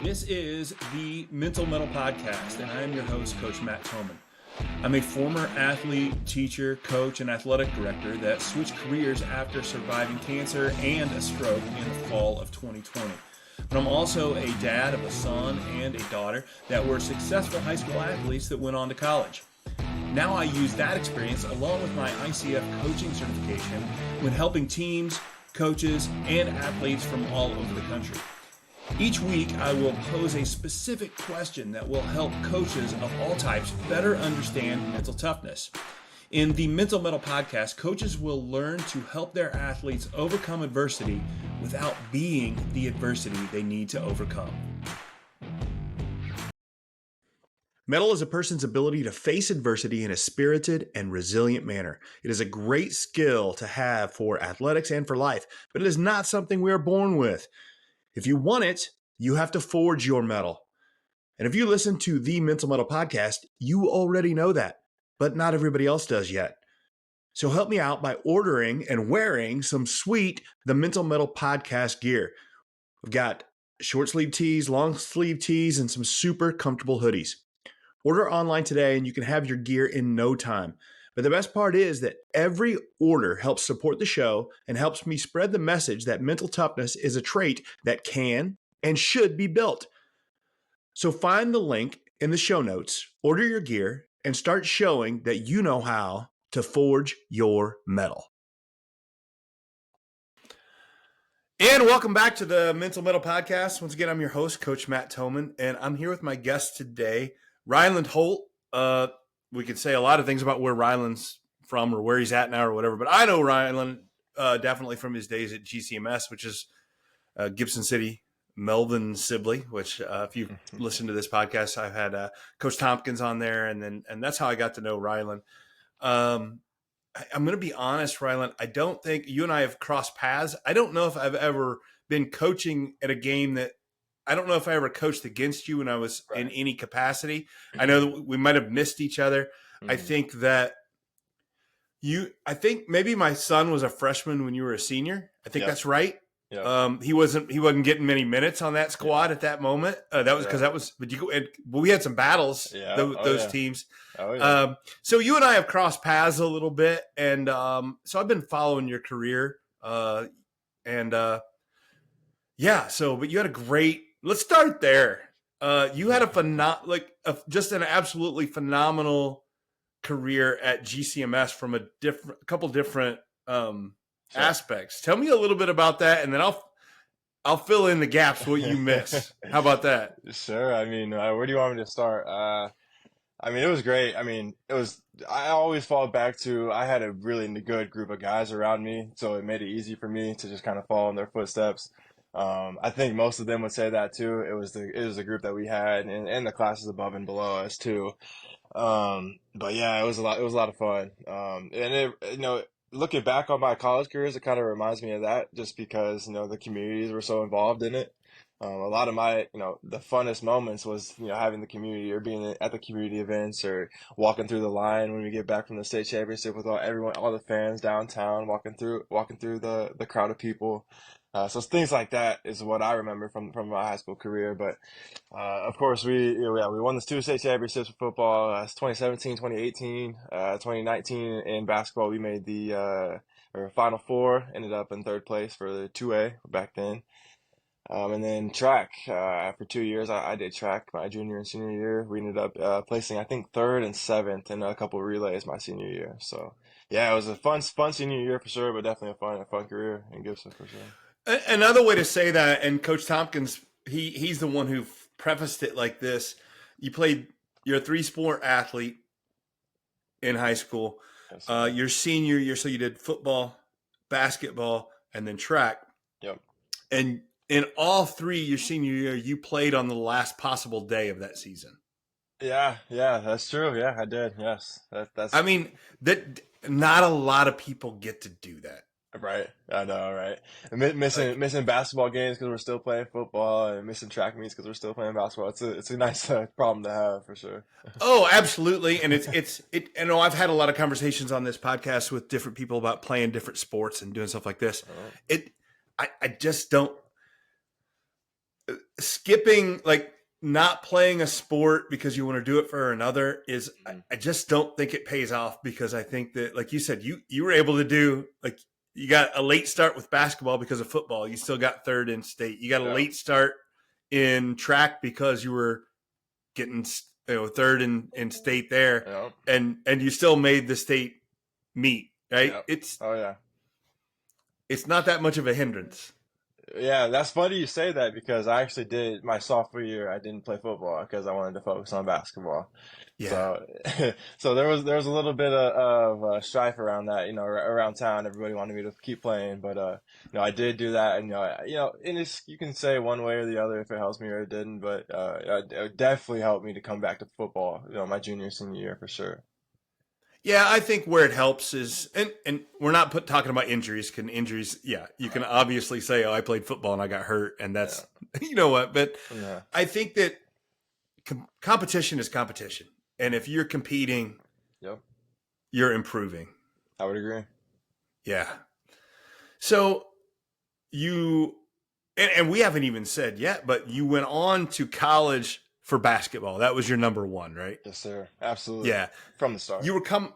This is the Mental Mettle Podcast, and I am your host, Coach Thomann. I'm a former athlete, teacher, coach, and athletic director that switched careers after surviving cancer and a stroke in the fall of 2020. But I'm also a dad of a son and a daughter that were successful high school athletes that went on to college. Now I use that experience along with my ICF coaching certification when helping teams, coaches, and athletes from all over the country. Each week, I will pose a specific question that will help coaches of all types better understand mental toughness. In the Mental Mettle Podcast, coaches will learn to help their athletes overcome adversity without being the adversity they need to overcome. Mettle is a person's ability to face adversity in a spirited and resilient manner. It is a great skill to have for athletics and for life, but it is not something we are born with. If you want it, you have to forge your mettle. And if you listen to the Mental Mettle Podcast, you already know that, but not everybody else does yet. So help me out by ordering and wearing some sweet The Mental Mettle Podcast gear. We've got short sleeve tees, long sleeve tees, and some super comfortable hoodies. Order online today and you can have your gear in no time. But the best part is that every order helps support the show and helps me spread the message that mental toughness is a trait that can and should be built. So find the link in the show notes, order your gear, and start showing that you know how to forge your mettle. And welcome back to the Mental Mettle Podcast. Once again, I'm your host, Coach Thomann, and I'm here with my guest today, Ryland Holt. We could say a lot of things about where Ryland's from or where he's at now or whatever, but I know Ryland definitely from his days at GCMS, which is Gibson City, Melvin Sibley, which if you've listened to this podcast, I've had Coach Tompkins on there, and that's how I got to know Ryland. I'm going to be honest, Ryland, I don't think you and I have crossed paths. I don't know if I've ever been coaching at a game that I don't know if I ever coached against you when I was in any capacity. I know that we might have missed each other. I think that I think maybe my son was a freshman when you were a senior. I think that's right. Yeah. He wasn't getting many minutes on that squad at that moment. That was but we had some battles, those teams. Oh, yeah. So you and I have crossed paths a little bit. And so I've been following your career. But you had a great, let's start there. You had just an absolutely phenomenal career at GCMS from a couple different aspects. Tell me a little bit about that, and then I'll fill in the gaps what you miss. How about that? Sure. I mean, where do you want me to start? It was great. I always fall back to, I had a really good group of guys around me, so it made it easy for me to just kind of follow in their footsteps. I think most of them would say that too. It was the group that we had and the classes above and below us too. But yeah, it was a lot of fun. Looking back on my college careers, it kind of reminds me of that just because, the communities were so involved in it. A lot of my, the funnest moments was, having the community or being at the community events or walking through the line when we get back from the state championship with all the fans downtown, walking through the crowd of people. So things like that is what I remember from my high school career. But, of course, we won the two state championships for football. 2017, 2018, 2019 in basketball. We made the Final Four, ended up in third place for the 2A back then. And then track, after 2 years, I did track my junior and senior year. We ended up placing, I think, third and seventh in a couple of relays my senior year. So, yeah, it was a fun senior year for sure, but definitely a fun career in Gibson for sure. Another way to say that, and Coach Tompkins, he's the one who prefaced it like this. You're a three-sport athlete in high school. Your senior year, so you did football, basketball, and then track. Yep. And in all three, your senior year, you played on the last possible day of that season. Yeah, that's true. Yeah, I did. Yes. Not a lot of people get to do that. Right. I know, right? And missing basketball games because we're still playing football and missing track meets because we're still playing basketball. It's a nice problem to have for sure. Oh, absolutely. And I've had a lot of conversations on this podcast with different people about playing different sports and doing stuff like this. I just don't skipping, like not playing a sport because you want to do it for another is, I just don't think it pays off, because I think that, like you said, you were able to do, like, you got a late start with basketball because of football. You still got third in state. You got a late start in track because you were getting, third in state there, and you still made the state meet, right? It's not that much of a hindrance. Yeah, that's funny you say that, because I actually did my sophomore year. I didn't play football because I wanted to focus on basketball. Yeah. So, so there was a little bit of strife around that, around town. Everybody wanted me to keep playing, but I did do that, and and you can say one way or the other if it helps me or it didn't, but it definitely helped me to come back to football. My junior senior year for sure. Yeah, I think where it helps is, and we're not talking about injuries. You can obviously say, oh, I played football and I got hurt, and that's, you know what, but I think that competition is competition. And if you're competing, you're improving. I would agree. Yeah. So and we haven't even said yet, but you went on to college for basketball. That was your number one, right? Yes, sir. Absolutely. Yeah. From the start. From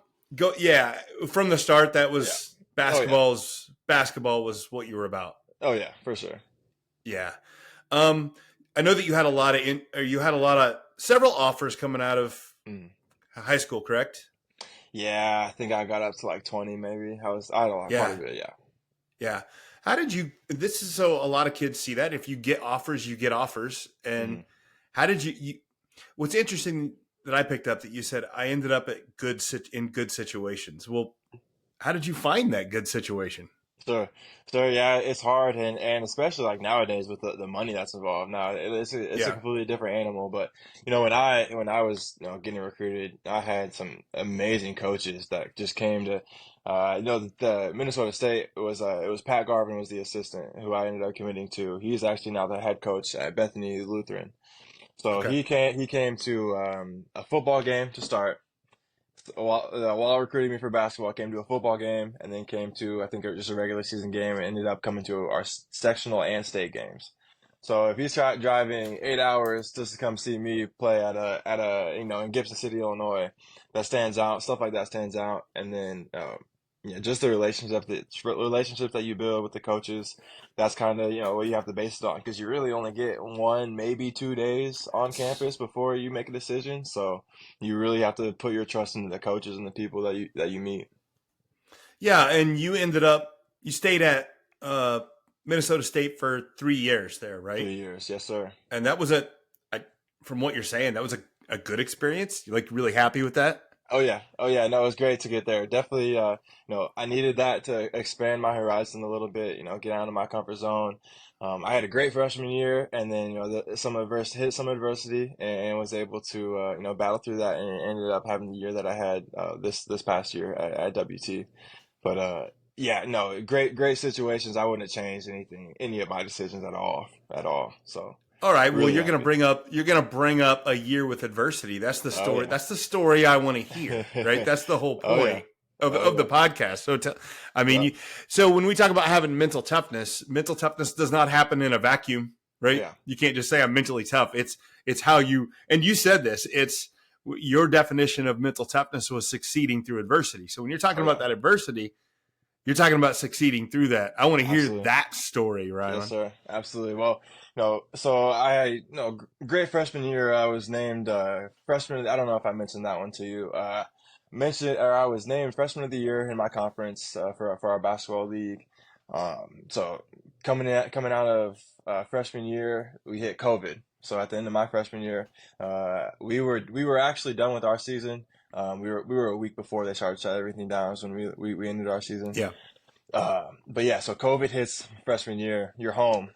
the start, that was basketball was what you were about. Oh yeah, for sure. Yeah. I know that you had several offers coming out of high school, correct? Yeah, I think I got up to like 20 maybe. I don't know, quite a bit, yeah. Yeah. How did you, this is so a lot of kids see that if you get offers, you get offers. And how did what's interesting that I picked up that you said, I ended up in good situations. Well, how did you find that good situation? Sure. Yeah, it's hard, and especially like nowadays with the money that's involved now, it's a completely different animal. But when I was getting recruited, I had some amazing coaches that just came to the Minnesota State was it was Pat Garvin was the assistant who I ended up committing to. He's actually now the head coach at Bethany Lutheran. So he came to a football game to start. While recruiting me for basketball, came to a football game, and then came to, I think, just a regular season game, and ended up coming to our sectional and state games. So if he's driving 8 hours just to come see me play at in Gibson City, Illinois, that stands out. Stuff like that stands out, and then just the relationships that you build with the coaches. That's kind of what you have to base it on, because you really only get 1, maybe 2 days on campus before you make a decision. So you really have to put your trust into the coaches and the people that you meet. Yeah, and you stayed at Minnesota State for 3 years there, right? 3 years, yes, sir. And that was from what you're saying, that was a good experience. You really happy with that? Oh yeah. No, it was great to get there. Definitely, I needed that to expand my horizon a little bit. Get out of my comfort zone. I had a great freshman year, and then hit some adversity, and was able to battle through that, and ended up having the year that I had this past year at WT. But great situations. I wouldn't have changed any of my decisions at all. So. All right. Well, you're going to bring up a year with adversity. That's the story. That's the story I want to hear, right? That's the whole point of the podcast. So, so when we talk about having mental toughness does not happen in a vacuum, right? Yeah. You can't just say I'm mentally tough. It's how and you said this, it's your definition of mental toughness was succeeding through adversity. So when you're talking about that adversity, you're talking about succeeding through that. I want to hear that story, right? Yes, sir. Absolutely. Well, so I, great freshman year, I was named freshman. I don't know if I mentioned that one to you. I was named freshman of the year in my conference for our basketball league. So coming out of freshman year, we hit COVID. So at the end of my freshman year, we were actually done with our season. We were a week before they started shut everything down. So when we ended our season. Yeah. But yeah, so COVID hits freshman year. You're home.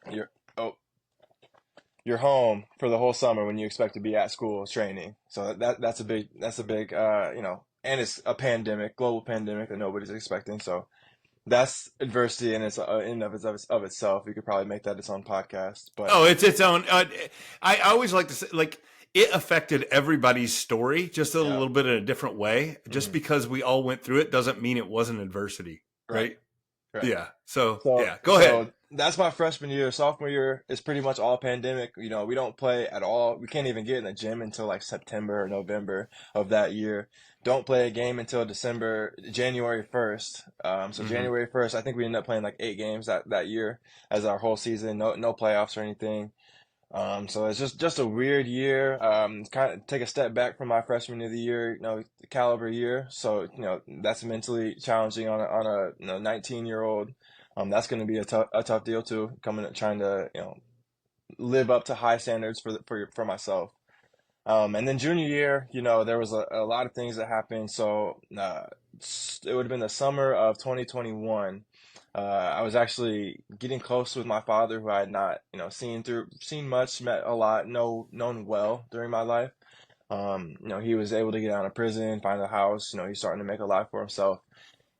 You're home for the whole summer when you expect to be at school training. So that's a big and it's a global pandemic that nobody's expecting. So that's adversity, and it's in of itself. You could probably make that its own podcast. But it's its own. I always like to say, it affected everybody's story just a little bit in a different way. Just because we all went through it doesn't mean it wasn't adversity, right? Right. Yeah. So yeah, go ahead. that's my freshman year. Sophomore year is pretty much all pandemic. You know, we don't play at all. We can't even get in the gym until like September or November of that year. Don't play a game until January 1st. So Hmm. January 1st, I think we ended up playing like 8 games that year as our whole season. No playoffs or anything. So it's just a weird year. Kind of take a step back from my freshman of the year, caliber year. So that's mentally challenging on a 19-year-old. That's going to be a tough deal too. Trying to live up to high standards for myself. And then junior year, there was a lot of things that happened. So it would have been the summer of 2021. I was actually getting close with my father, who I had not, seen much, met a lot, known well during my life. He was able to get out of prison, find a house. He's starting to make a life for himself,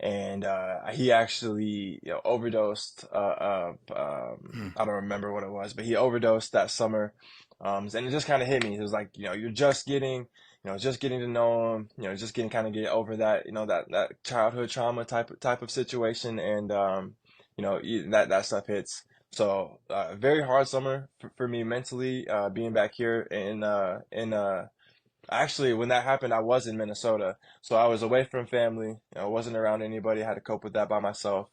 and he actually overdosed. I don't remember what it was, but he overdosed that summer, and it just kind of hit me. It was like you're just getting to know him, just getting kind of get over that that childhood trauma type of situation, and that stuff hits. So very hard summer for me mentally, being back here in actually, when that happened, I was in Minnesota, so I was away from family. I wasn't around anybody. I had to cope with that by myself.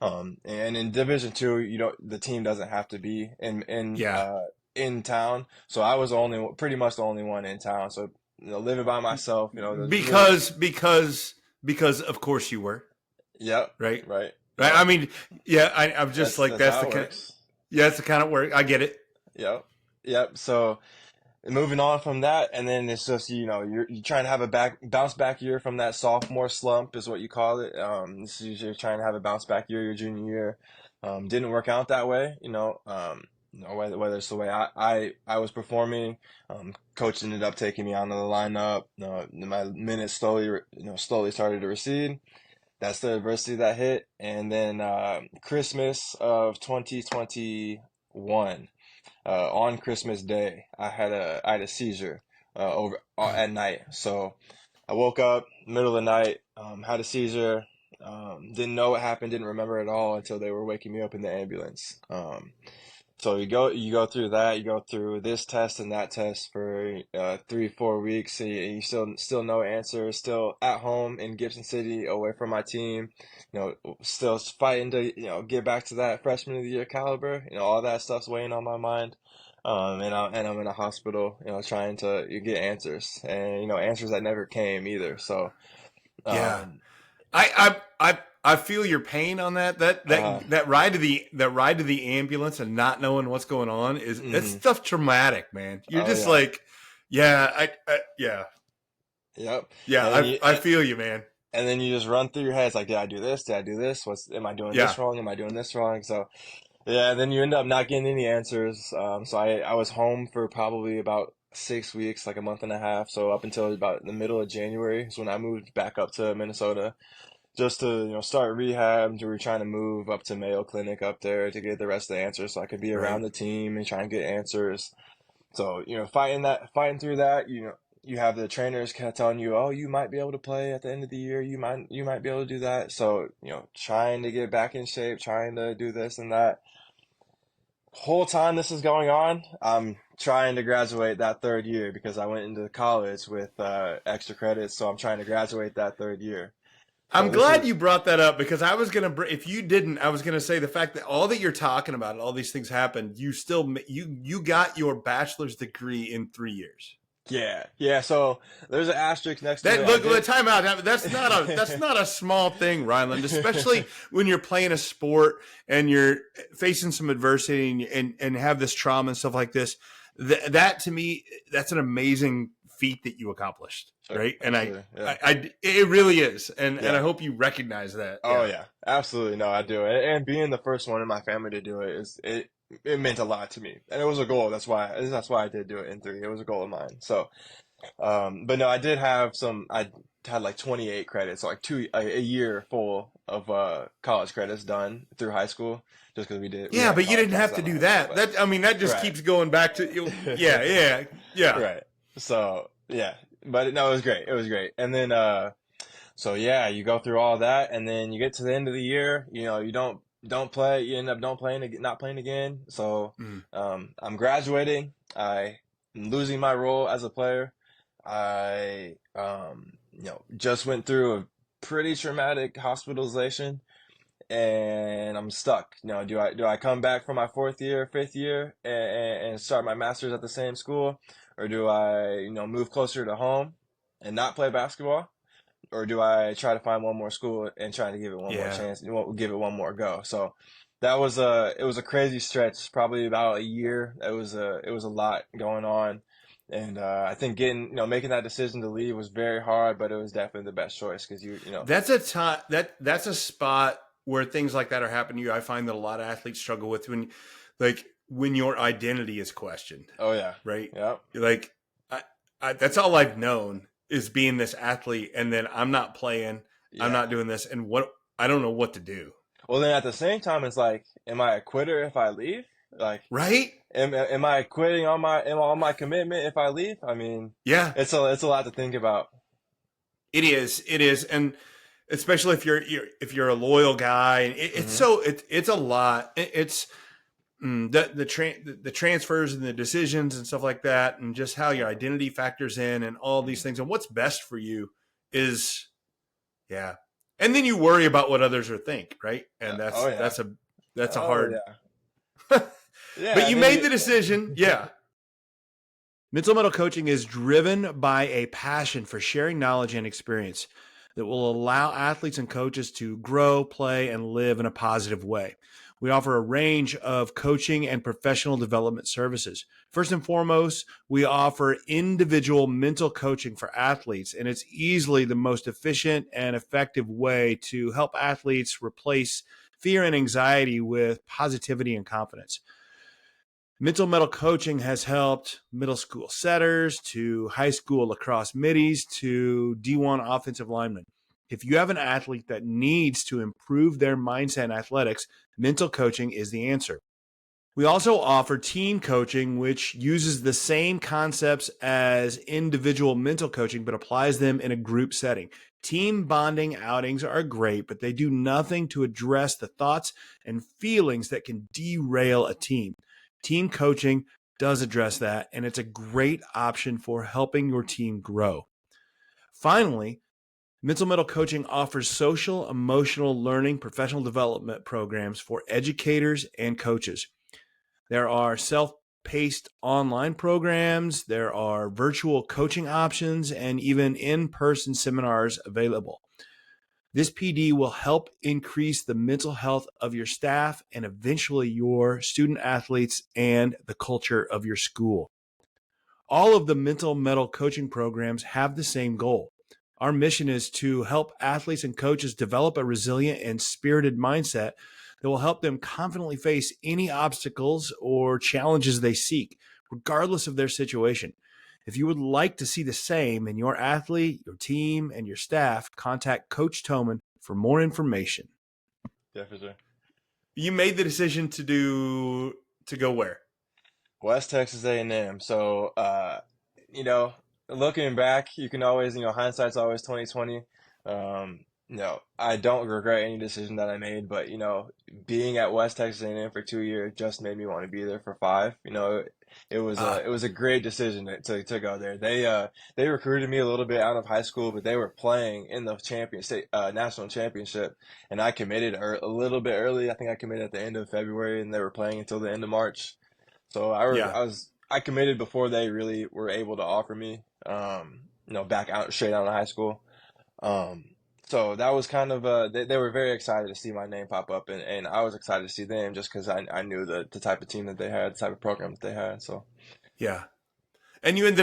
And in Division Two, the team doesn't have to be Yeah, in town. So I was pretty much the only one in town. So living by myself, living. because of course you were Yep, right. right, Right. yep. I mean, yeah. I'm just like That's that's how the it kind. works. Yeah, it's the kind of work. I get it. Yep, yep. So moving on from that, and then it's just you're trying to have a bounce back year from that sophomore slump is what you call it. This is you're trying to have a bounce back year your junior year. Didn't work out that way, whether it's the way I was performing. Coach ended up taking me out of the lineup. My minutes slowly started to recede. That's the adversity that hit, and then Christmas of 2021, on Christmas Day, I had a seizure over at night. So I woke up middle of the night, had a seizure, didn't know what happened, didn't remember at all until they were waking me up in the ambulance. So you go through that, you go through this test and that test for 3-4 weeks, and you still no answer, still at home in Gibson City, away from my team, still fighting to get back to that freshman of the year caliber. All that stuff's weighing on my mind. And I'm in a hospital, trying to get answers, and answers that never came either. So, Yeah. um, I feel your pain on that. That uh, that that ride to the ambulance and not knowing what's going on is it's mhm. stuff traumatic, man. You're Oh just yeah, like, yeah, yeah, yep. yeah. And then you I feel you, man. and then you just run through your head. It's like, did I do this? Did I do this? Am I doing Yeah, this wrong? Am I doing this wrong? So yeah, then you end up not getting any answers. So I was home for probably about 6 weeks, like a month and a half. So up until about the middle of January is when I moved back up to Minnesota, just to start rehab. We were trying to move up to Mayo Clinic up there to get the rest of the answers, so I could be right. around the team and try and get answers. So fighting through that, you have the trainers kind of telling you, oh, you might be able to play at the end of the year. You might be able to do that. So trying to get back in shape, trying to do this and that. Whole time this is going on, I'm trying to graduate that third year because I went into college with extra credits. So I'm trying to graduate that third year. So I'm this is glad you brought that up because I was gonna. If you didn't, I was gonna say the fact that all that you're talking about, all these things happened. You still you got your bachelor's degree in 3 years. Yeah, yeah. So there's an asterisk next to That it. I look, did. time out. That's not a small thing, Ryland. Especially when you're playing a sport and you're facing some adversity and have this trauma and stuff like this. That to me, that's an amazing feat that you accomplished, Sure, right? And absolutely. Yeah, it really is, and I yeah. hope you recognize that. Oh Yeah, yeah, absolutely. No, I do. And being the first one in my family to do it it meant a lot to me, and it was a goal. That's why I did do it in three. It was a goal of mine. So, but no, I did have some. I had like 28 credits, so like a year full of college credits done through high school, just because we yeah, had but you college didn't classes have to at my do high school. that. But That I mean, that just right. keeps going back to yeah, yeah, yeah. Right. So yeah, but no, it was great. It was great. And then so yeah, you go through all that, and then you get to the end of the year. You don't. don't play. You end up don't playing, not playing again. So Mm. I'm graduating. I'm losing my role as a player. I just went through a pretty traumatic hospitalization, and I'm stuck. Do I come back for my fourth year, fifth year, and start my master's at the same school, or do I move closer to home and not play basketball? Or do I try to find one more school and try to give it one more Yeah. chance, give it one more go? So it was a crazy stretch, probably about a year. It was a lot going on, and I think making that decision to leave was very hard, but it was definitely the best choice because That's a time that's a spot where things like that are happening to you. I find that a lot of athletes struggle with when your identity is questioned, oh yeah, right? yep, Like that's all I've known is being this athlete, and then I'm not playing, I'm yeah. not doing this, and what I don't know what to do, Well, then at the same time, it's like, am I a quitter if I leave? Like, right? am I quitting on my commitment if I leave? I mean, Yeah, it's a lot to think about. it is, and especially if you're a loyal guy, and Hmm. it's a lot. It's the transfers and the decisions and stuff like that, and just how your identity factors in, and all these things, and what's best for you is yeah. And then you worry about what others are think, right? And Oh yeah. that's a Oh hard. yeah. Yeah, But and you then made the decision, yeah. Mental Metal Coaching is driven by a passion for sharing knowledge and experience that will allow athletes and coaches to grow, play, and live in a positive way. We offer a range of coaching and professional development services. First and foremost, we offer individual mental coaching for athletes, and it's easily the most efficient and effective way to help athletes replace fear and anxiety with positivity and confidence. Mental Metal Coaching has helped middle school setters to high school lacrosse middies to D1 offensive linemen. If you have an athlete that needs to improve their mindset in athletics, mental coaching is the answer. We also offer team coaching, which uses the same concepts as individual mental coaching, but applies them in a group setting. Team bonding outings are great, but they do nothing to address the thoughts and feelings that can derail a team. Team coaching does address that, and it's a great option for helping your team grow. Finally, Mental Metal Coaching offers social, emotional learning, professional development programs for educators and coaches. There are self paced online programs, there are virtual coaching options, and even in person seminars available. This PD will help increase the mental health of your staff and eventually your student athletes and the culture of your school. All of the mental metal coaching programs have the same goal. Our mission is to help athletes and coaches develop a resilient and spirited mindset that will help them confidently face any obstacles or challenges they seek, regardless of their situation. If you would like to see the same in your athlete, your team, and your staff, contact Coach Thomann for more information. yeah, for sure. You made the decision to go where? West Texas A&M. So, you know, looking back, you can always, hindsight's always 2020. I don't regret any decision that I made, but being at West Texas A&M for 2 years just made me want to be there for five. It was a great decision to go there. They recruited me a little bit out of high school, but they were playing in the national championship, and I committed a little bit early. I think I committed at the end of February, and they were playing until the end of March. So Yeah. I committed before they really were able to offer me, back out straight out of high school. Um, so that was kind of they were very excited to see my name pop up, and I was excited to see them just because I knew the type of team that they had, the type of program that they had. So Yeah. And you went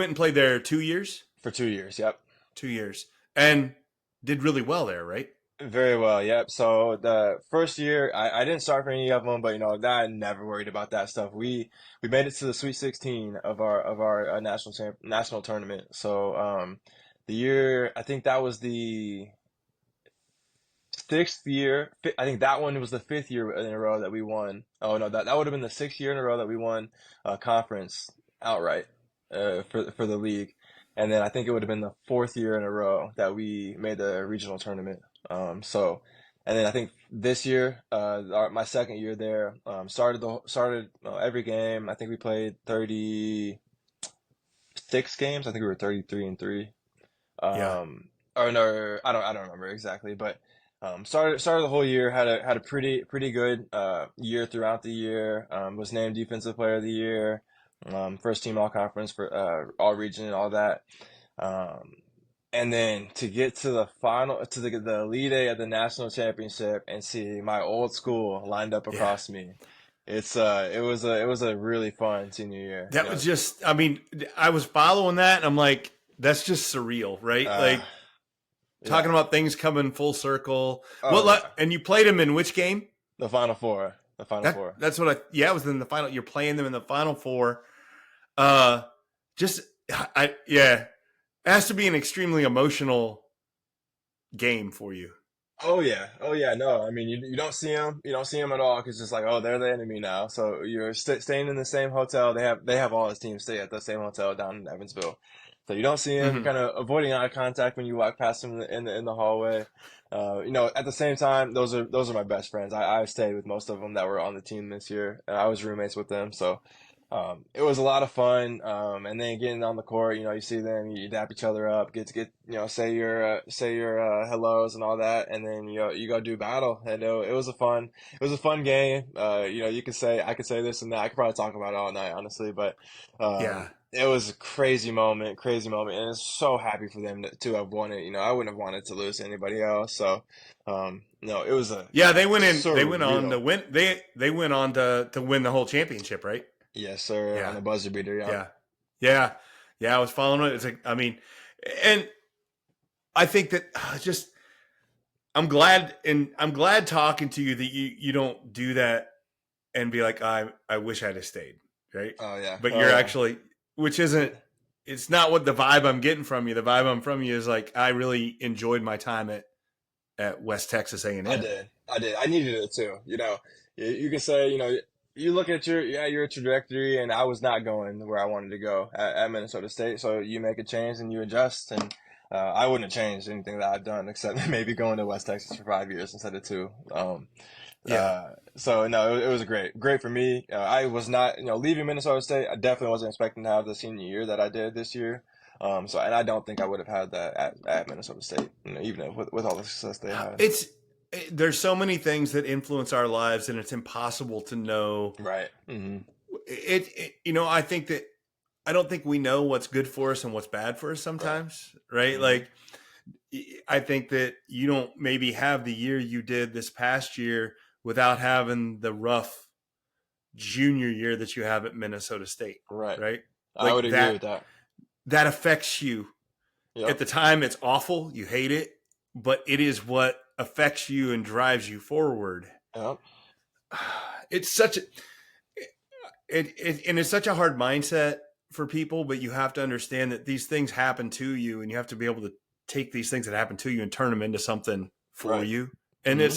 and played there 2 years? for 2 years, yep. 2 years. And did really well there, right? Very well, yep. So the first year, I didn't start for any of them, but I never worried about that stuff. We made it to the Sweet 16 of our national tournament. So the year I think that was the sixth year. I think that one was the fifth year in a row that we won. Oh no, that would have been the sixth year in a row that we won conference outright for the league. And then I think it would have been the fourth year in a row that we made the regional tournament. So And then I think this year, my second year there, started every game. I think we played 36 games. I think we were 33-3. Yeah. Or no, I don't remember exactly, but started the whole year. Had a pretty good year throughout the year. Was named Defensive Player of the Year. First team all conference for all region and all that. Um, and then to get to the final, to the Elite Eight of the national championship and see my old school lined up Yeah. across me, it was a really fun senior year. That was just, I mean, I was following that and I'm like, that's just surreal, right? Uh, Like talking yeah. about things coming full circle. Oh yeah. And you played him in which game? The Final Four. The Final Four. That's what yeah, it was in the final. You're playing them in the final four. Uh, just, yeah, it has to be an extremely emotional game for you. Oh yeah, oh yeah. No, I mean you don't see them, you don't see them at all because it's like, oh, they're the enemy now. So you're staying in the same hotel. They have all his teams stay at the same hotel down in Evansville. So you don't see him. You're Hmm. kind of avoiding eye contact when you walk past him in the hallway. At the same time, those are my best friends. I stayed with most of them that were on the team this year. And I was roommates with them, so it was a lot of fun. And then getting on the court, you see them, you dap each other up, get say your hellos and all that, and then you go do battle. And it was a fun game. I could say this and that. I could probably talk about it all night, honestly, but Yeah, it was a crazy moment, and it's so happy for them to have won it. I wouldn't have wanted to lose to anybody else. So, no, it was a yeah. They went on to surreal. win. They went on to win the whole championship, right? Yes, sir, on Yeah, the buzzer beater. Yeah. yeah, yeah, yeah. I was following it. It's like, I mean, and I think that just I'm glad talking to you that you don't do that and be like, I wish I'd have stayed, right? Oh yeah. But Oh you're yeah. actually, which isn't, it's not what the vibe I'm getting from you. The vibe I'm from you is like, I really enjoyed my time at West Texas I A&M. did. I did. I needed it too. You can say, you look at your trajectory, and I was not going where I wanted to go at Minnesota State. So you make a change and you adjust, and I wouldn't have changed anything that I've done except maybe going to West Texas for 5 years instead of two. Yeah. So no, it was great for me. I was not, leaving Minnesota State. I definitely wasn't expecting to have the senior year that I did this year. And I don't think I would have had that at Minnesota State, even with all the success they had. There's so many things that influence our lives and it's impossible to know Right. Hmm. I think that I don't think we know what's good for us and what's bad for us Right. sometimes, right? Hmm. Like I think that you don't maybe have the year you did this past year without having the rough junior year that you have at Minnesota State, Right. right? I would Like agree with that. that affects you. At Yep. the time it's awful, you hate it, but it is what affects you and drives you forward. Yep. It's such a and it's such a hard mindset for people, but you have to understand that these things happen to you and you have to be able to take these things that happen to you and turn them into something for Right. you. And Hmm.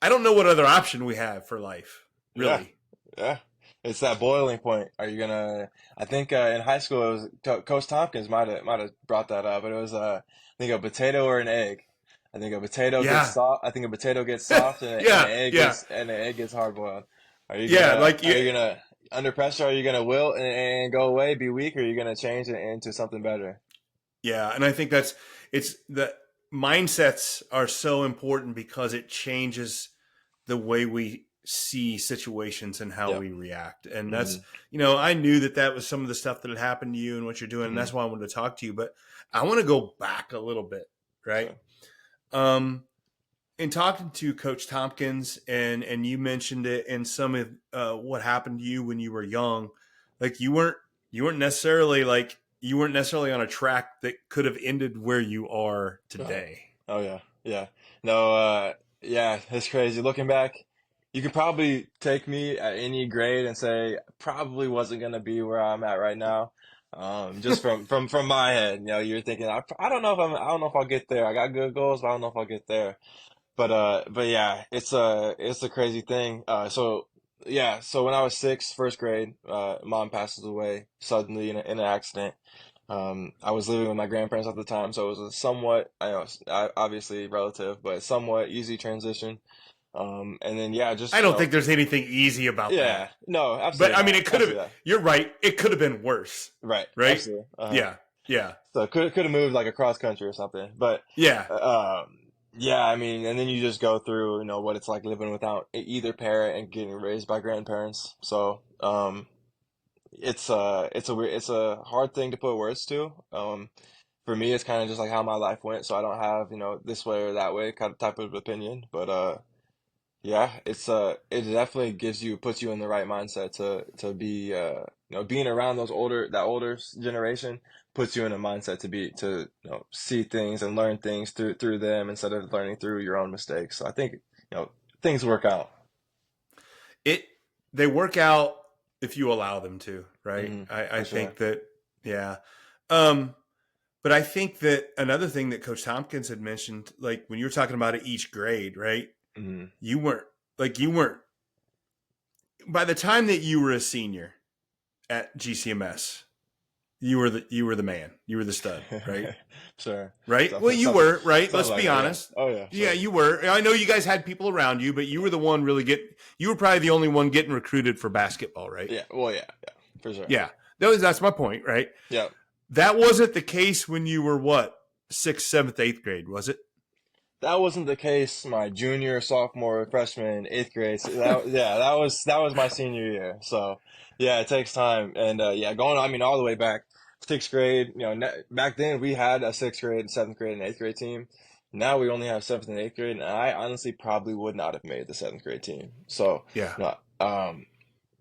I don't know what other option we have for life, Yeah. really. Yeah. It's that boiling point. Are you gonna? I think in high school it was Coach Tompkins might have brought that up, but it was I think a potato or an egg. I think a potato gets Yeah. soft. I think a potato gets soft, and an Yeah. egg Yeah. gets hard boiled. Are you Yeah. gonna? Like Are you, you gonna under pressure? Are you gonna wilt and go away, be weak, or are you gonna change it into something better? yeah. And I think it's the mindsets are so important because it changes the way we see situations and how Yep. we react. And Hmm. I knew that was some of the stuff that had happened to you and what you're doing. And Hmm. that's why I wanted to talk to you. But I want to go back a little bit, right? Sure. Um, in talking to Coach Tompkins, and you mentioned it in some of what happened to you when you were young, like you weren't necessarily on a track that could have ended where you are Uh-huh. today. Oh yeah, yeah. No, yeah, it's crazy. Looking back, you could probably take me at any grade and say probably wasn't gonna be where I'm at right now. Just from my head, you're thinking I don't know if I don't know if I'll get there. I got good goals, but I don't know if I'll get there. But yeah, it's a crazy thing. So yeah, so when I was six, first grade, mom passes away suddenly in an accident. I was living with my grandparents at the time, so it was a somewhat, I know, obviously relative, but somewhat easy transition. And then yeah, I just don't think there's anything easy about yeah, that. no, But absolutely I mean, not, it could have. absolutely not. You're right. It could have been worse. Right, Right? absolutely. Yeah. Yeah. So could have moved like across country or something, but Yeah. yeah, I mean, and then you just go through, what it's like living without either parent and getting raised by grandparents. So it's a hard thing to put words to. For me, it's kind of just like how my life went, so I don't have this way or that way kind of type of opinion, but yeah, it definitely puts you in the right mindset to be being around that older generation puts you in a mindset to see things and learn things through them instead of learning through your own mistakes. So I think things work out. It they work out if you allow them to, right? I For sure. think that yeah. Um, but I think that another thing that Coach Tompkins had mentioned, like when you were talking about it each grade, right? Hmm. You weren't you weren't by the time that you were a senior at GCMS, you were the man. You were the stud, right? Sure. Right? Well, Something, you something, were, right? Let's something like be that. Yeah. honest. Oh yeah. Yeah, Sure. you were. I know you guys had people around you, but you were the one you were probably the only one getting recruited for basketball, right? Yeah. Well, yeah. Yeah. For sure. Yeah. That's my point, right? Yeah. That wasn't the case when you were what? Sixth, seventh, eighth grade, was it? That wasn't the case my junior, sophomore, freshman, eighth grade. So that was my senior year. So yeah, it takes time, and yeah, going I mean all the way back sixth grade. Back then we had a sixth grade, seventh grade, and eighth grade team. Now we only have seventh and eighth grade, and I honestly probably would not have made the seventh grade team. So Yeah. no,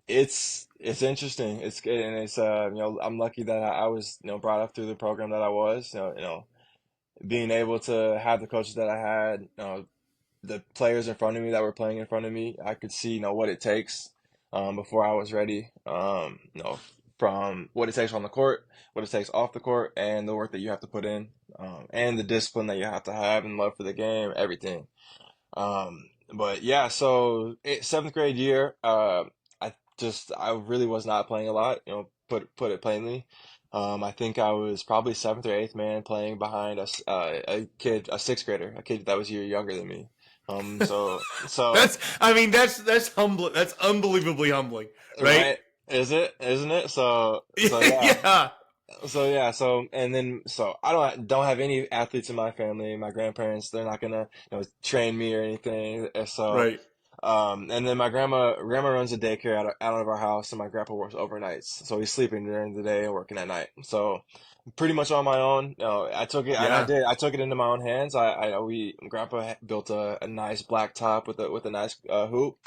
it's interesting. It's good, and it's I'm lucky that I was brought up through the program that I was. Being able to have the coaches that I had, the players in front of me that were playing in front of me, I could see, what it takes before I was ready. From what it takes on the court, what it takes off the court, and the work that you have to put in, and the discipline that you have to have and love for the game, everything. But yeah, so seventh grade year, I really was not playing a lot. Put it plainly. I think I was probably seventh or eighth man playing behind a kid, a sixth grader, a kid that was a year younger than me. So That's humbling. That's unbelievably humbling, right? right, is it? Isn't it? So yeah. Yeah. So I don't have any athletes in my family. My grandparents, they're not gonna train me or anything. Right. And then my grandma runs a daycare out of our house, and my grandpa works overnights, so he's sleeping during the day and working at night. So pretty much on my own. I took it, and Yeah. I took it into my own hands. Grandpa built a nice black top with a nice hoop,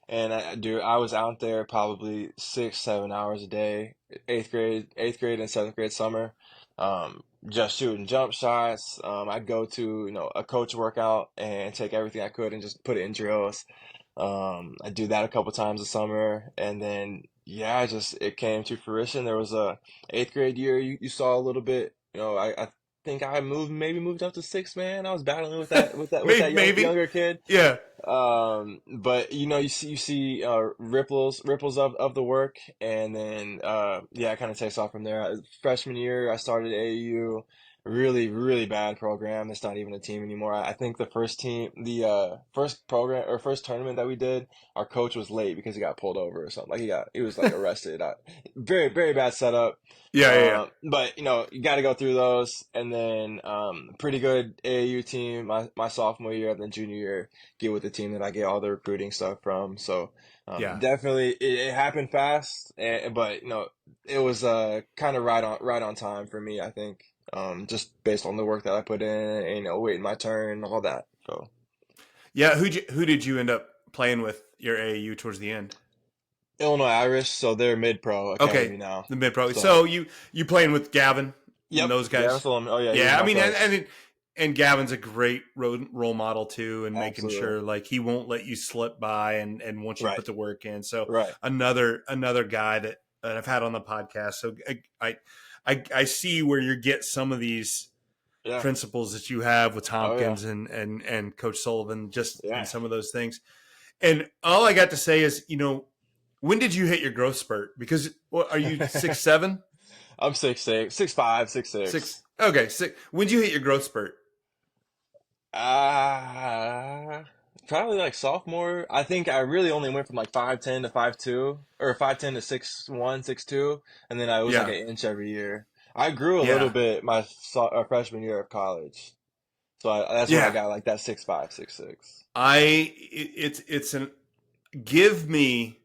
and I was out there probably 6, 7 hours a day, eighth grade and seventh grade summer, just shooting jump shots. I'd go to a coach workout and take everything I could and just put it in drills. I do that a couple times a summer, and then yeah, just it came to fruition. There was a eighth grade year you saw a little bit. I think I maybe moved up to sixth man. I was battling with that Maybe. younger kid. Yeah. But you see ripples of the work, and then yeah, it kind of takes off from there. Freshman year, I started AAU, really really bad program. It's not even a team anymore. I think the first program or first tournament that we did, our coach was late because he got pulled over or something. Like he was like arrested. Very very bad setup. Yeah. Yeah. Yeah. But you got to go through those, and then pretty good AAU team my sophomore year, and then junior year get with the team that I get all the recruiting stuff from. So Yeah. definitely it happened fast, but it was kind of right on time for me. I think just based on the work that I put in, and, waiting my turn, all that. So Yeah. Who did you end up playing with your AAU towards the end? Illinois Irish, so they're mid pro academy Okay, now. the mid pro. So So you playing with Gavin and yep, those yeah, guys? oh yeah, he was Yeah, I my mean, coach. and Gavin's a great role model too, and making Absolutely. sure like he won't let you slip by, and wants you to Right, put the work in. So right. another guy that I've had on the podcast. So I see where you get some of these Yeah. principles that you have with Oh yeah. Tompkins and Coach Sullivan, just in Yeah. some of those things. And all I got to say is, when did you hit your growth spurt? Because what are you 6'7"? I'm 6'6", 6'5", 6'6". Six. Okay, six. When did you hit your growth spurt? Uh, Probably like sophomore. I think I really only went from like 5'10" to 5'2", or 5'10" to 6'1", 6'2", and then I was like Yeah, an inch every year. I grew a little yeah, bit my freshman year of college, so that's when I yeah. got like that 6'5", 6'6". It's an give me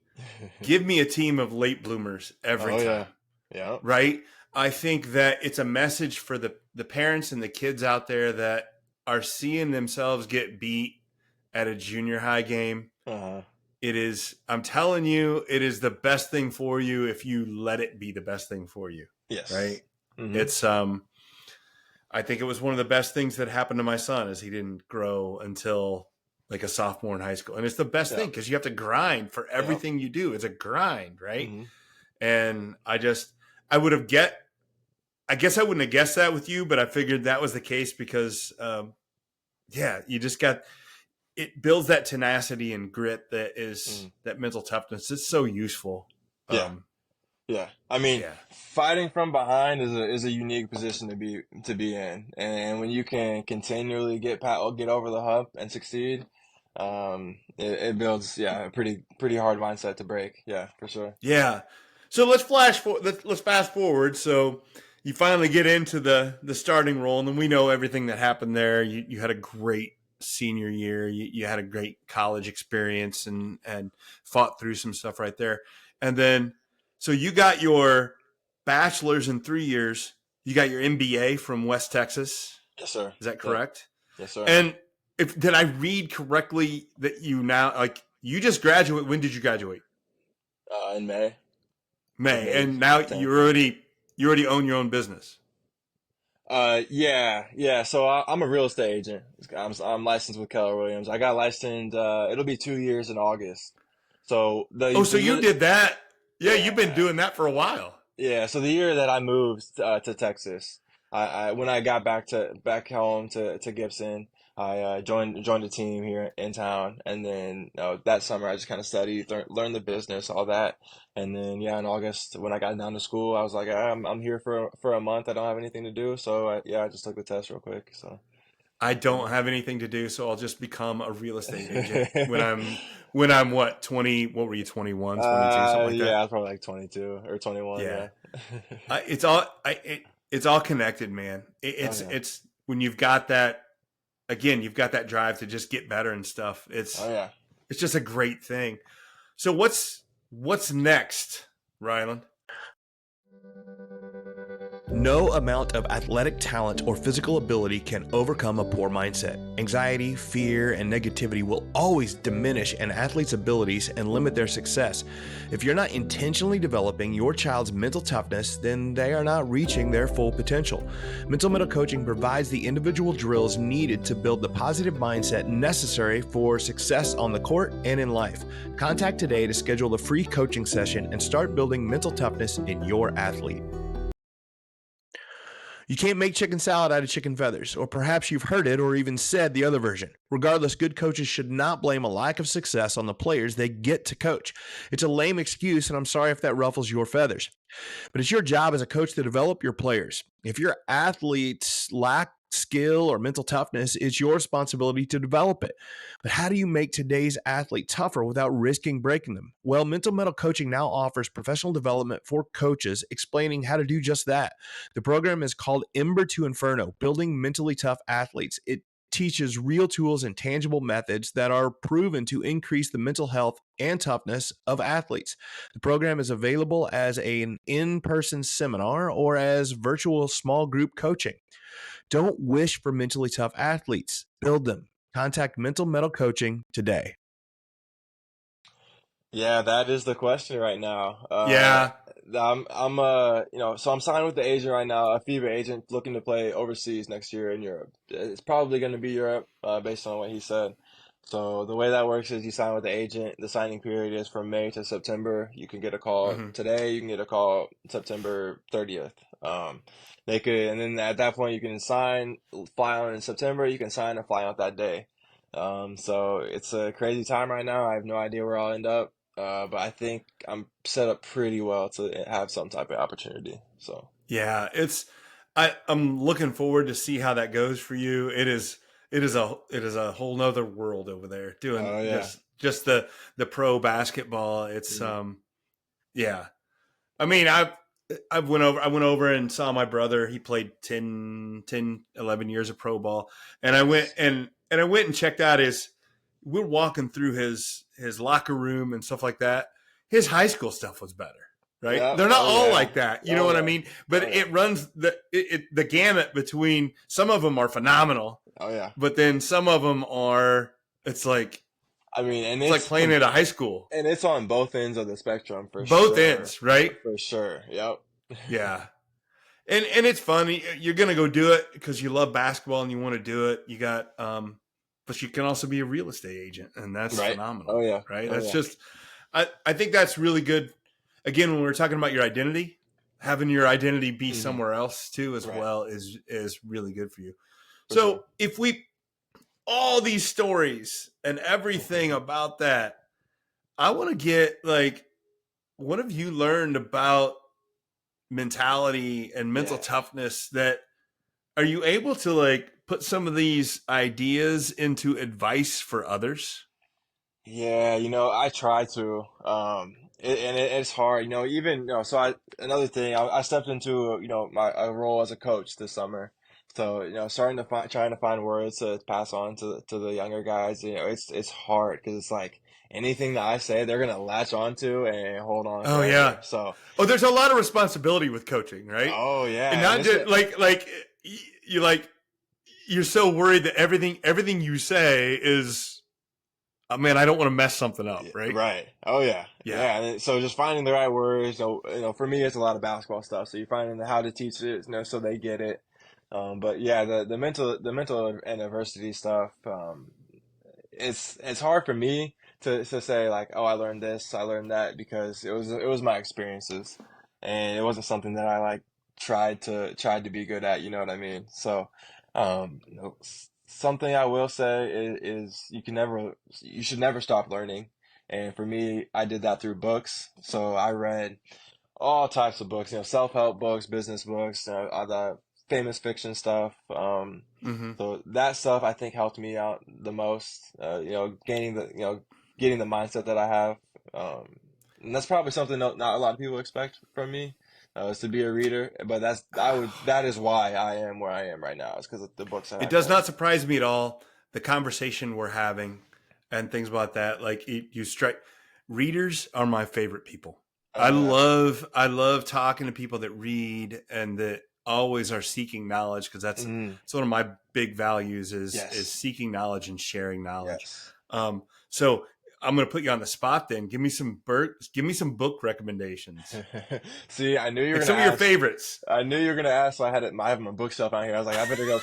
give me a team of late bloomers every Oh yeah, time, yeah. right? I think that it's a message for the parents and the kids out there that are seeing themselves get beat at a junior high game. Uh-huh. It is, I'm telling you, it is the best thing for you if you let it be the best thing for you, Yes. right? Mm-hmm. It's I think it was one of the best things that happened to my son is he didn't grow until like a sophomore in high school. And it's the best Yeah. thing because you have to grind for Yeah. everything you do. It's a grind, right? Mm-hmm. And I would have I guess I wouldn't have guessed that with you, but I figured that was the case because, yeah, you just got, it builds that tenacity and grit that is Mm-hmm. that mental toughness. It's so useful. Yeah. Um, Yeah, I mean, yeah, fighting from behind is a unique position to be in, and when you can continually get over the hump and succeed, it builds a pretty hard mindset to break. Yeah, for sure. yeah. So let's fast forward. So you finally get into the starting role, and then we know everything that happened there. You had a great senior year. You had a great college experience, and fought through some stuff right there. And then so you got your bachelor's in 3 years. You got your MBA from West Texas. Yes, sir. Is that Yep. correct? Yes, sir. And if did I read correctly that you now like you just graduate? When did you graduate? In May, like May, May and now 10th. Yeah. you already own your own business. Yeah, yeah. So I'm a real estate agent. I'm licensed with Keller Williams. I got licensed. It'll be 2 years in August. So Oh, the so you year, did that? Yeah, you've been yeah. doing that for a while. Yeah, so the year that I moved to Texas, I when I got back home to Gibson, I joined the team here in town, and then that summer I just kind of studied, learned the business, all that, and then yeah, in August when I got down to school, I was like, I'm here for a month. I don't have anything to do, so I just took the test real quick. So I don't have anything to do, so I'll just become a real estate agent when I'm what 20? What were you 21, 22, something like yeah, that? I was probably like 22 or 21. Yeah, Yeah. it's all connected, man. Oh yeah. It's when you've got that again, you've got that drive to just get better and stuff. Oh yeah. It's just a great thing. So what's next, Ryland? No amount of athletic talent or physical ability can overcome a poor mindset. Anxiety, fear, and negativity will always diminish an athlete's abilities and limit their success. If you're not intentionally developing your child's mental toughness, then they are not reaching their full potential. Mental Mettle Coaching provides the individual drills needed to build the positive mindset necessary for success on the court and in life. Contact today to schedule a free coaching session and start building mental toughness in your athlete. You can't make chicken salad out of chicken feathers, or perhaps you've heard it or even said the other version. Regardless, good coaches should not blame a lack of success on the players they get to coach. It's a lame excuse, and I'm sorry if that ruffles your feathers. But it's your job as a coach to develop your players. If your athletes lack skill or mental toughness, it's your responsibility to develop it. But how do you make today's athlete tougher without risking breaking them? Well, Mental Mettle Coaching now offers professional development for coaches explaining how to do just that. The program is called Ember to Inferno, Building Mentally Tough Athletes. It teaches real tools and tangible methods that are proven to increase the mental health and toughness of athletes. The program is available as an in-person seminar or as virtual small group coaching. Don't wish for mentally tough athletes. Build them. Contact Mental Mettle Coaching today. Yeah, that is the question right now. Yeah. So I'm signed with the agent right now, a FIBA agent looking to play overseas next year in Europe. It's probably going to be Europe, based on what he said. So the way that works is you sign with the agent. The signing period is from May to September. You can get a call Mm-hmm. today. You can get a call September 30th. And then at that point you can sign, fly out in September. You can sign and fly out that day. So it's a crazy time right now. I have no idea where I'll end up. but I think I'm set up pretty well to have some type of opportunity. So Yeah, I'm looking forward to see how that goes for you. It is a whole nother world over there doing oh yeah. just the pro basketball. It's Mhm. yeah. I mean, I went over and saw my brother. He played 11 years of pro ball. And I went Nice. and I went and checked out we're walking through his locker room and stuff like that. His high school stuff was better. Right? Yeah. They're not Oh all yeah. like that. You know Oh what I yeah. mean? But Oh yeah. it runs the gamut between some of them are phenomenal, Oh yeah. but then some of them are it's like I mean, it's like playing at a high school. and it's on both ends of the spectrum for Both sure. ends, right? For sure. Yep. Yeah. And it's funny. You're gonna go do it because you love basketball and you want to do it. You got but you can also be a real estate agent, and that's Right. Oh phenomenal, yeah. right? Oh That's yeah. just I think that's really good. Again, when we're talking about your identity, having your identity be Hmm. somewhere else too as Right. well is really good for you. For sure. So if we all these stories and everything about that, I want to get like what have you learned about mentality and mental Yeah. toughness that are you able to like put some of these ideas into advice for others? Yeah, I try to. It's hard, even, so another thing, I stepped into, my a role as a coach this summer. So, starting to trying to find words to pass on to the younger guys, it's hard because it's like anything that I say, they're gonna latch onto and hold on Oh yeah. forever. So, Oh, there's a lot of responsibility with coaching, right? oh And yeah, and not it's just you like you're so worried that everything you say is oh, man, I don't want to mess something up, yeah, right? right. Oh yeah. Yeah. Yeah. So just finding the right words, for me, it's a lot of basketball stuff. So you're finding how to teach it, so they get it. But yeah, the mental and adversity stuff, it's hard for me to say like, oh, I learned this, I learned that because it was my experiences, and it wasn't something that I like tried to be good at. You know what I mean? So, something I will say is you should never stop learning. And for me, I did that through books. So I read all types of books, self-help books, business books, all the famous fiction stuff. Mm-hmm. So that stuff I think helped me out the most. Getting the mindset that I have. And that's probably something not a lot of people expect from me, is to be a reader. But that is why I am where I am right now. It's because of the books that It I've does read. not surprise me at all the conversation we're having and things about that. Like you strike readers are my favorite people. I Yeah. love I love talking to people that read and that always are seeking knowledge because Mm, it's one of my big values is yes. seeking knowledge and sharing knowledge. Yes. So I'm going to put you on the spot then. Give me some book recommendations. See, I knew you were Like gonna some of your ask. favorites. I knew you were gonna ask, so I have my bookshelf out here. I was like, I better go,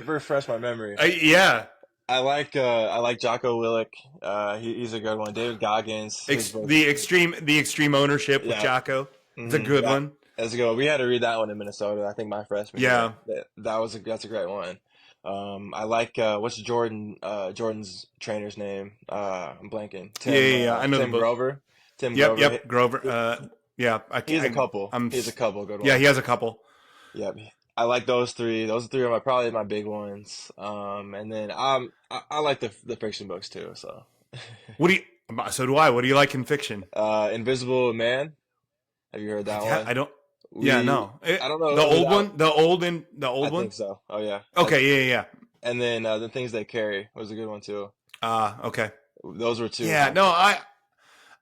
refresh my memory. Yeah, I like Jocko Willick. He's a good one. David Goggins, his books. the extreme ownership with Yeah, Jocko. It's a good that one. that's a good one. We had to read that one in Minnesota. I think my freshman year. Yeah. That's a great one. I like what's Jordan's trainer's name? I'm blanking. Yeah. I know the Tim book. Grover. Tim Yep. Grover. Yep. Grover. Yeah. I He has a can't. couple. I'm. He has a couple good Yeah. He ones. has a couple. Yep. I like those three. Those three are probably my big ones. And then I like the fiction books too. So, What do you? So do I. What do you like in fiction? Invisible Man. Have you heard that I one? don't. Yeah. We No. I don't know The who old that. one. The I old one. think so. Oh yeah. Okay. Yeah. And then the things they carry was a good one too. Okay. Those were two of Yeah. my. No.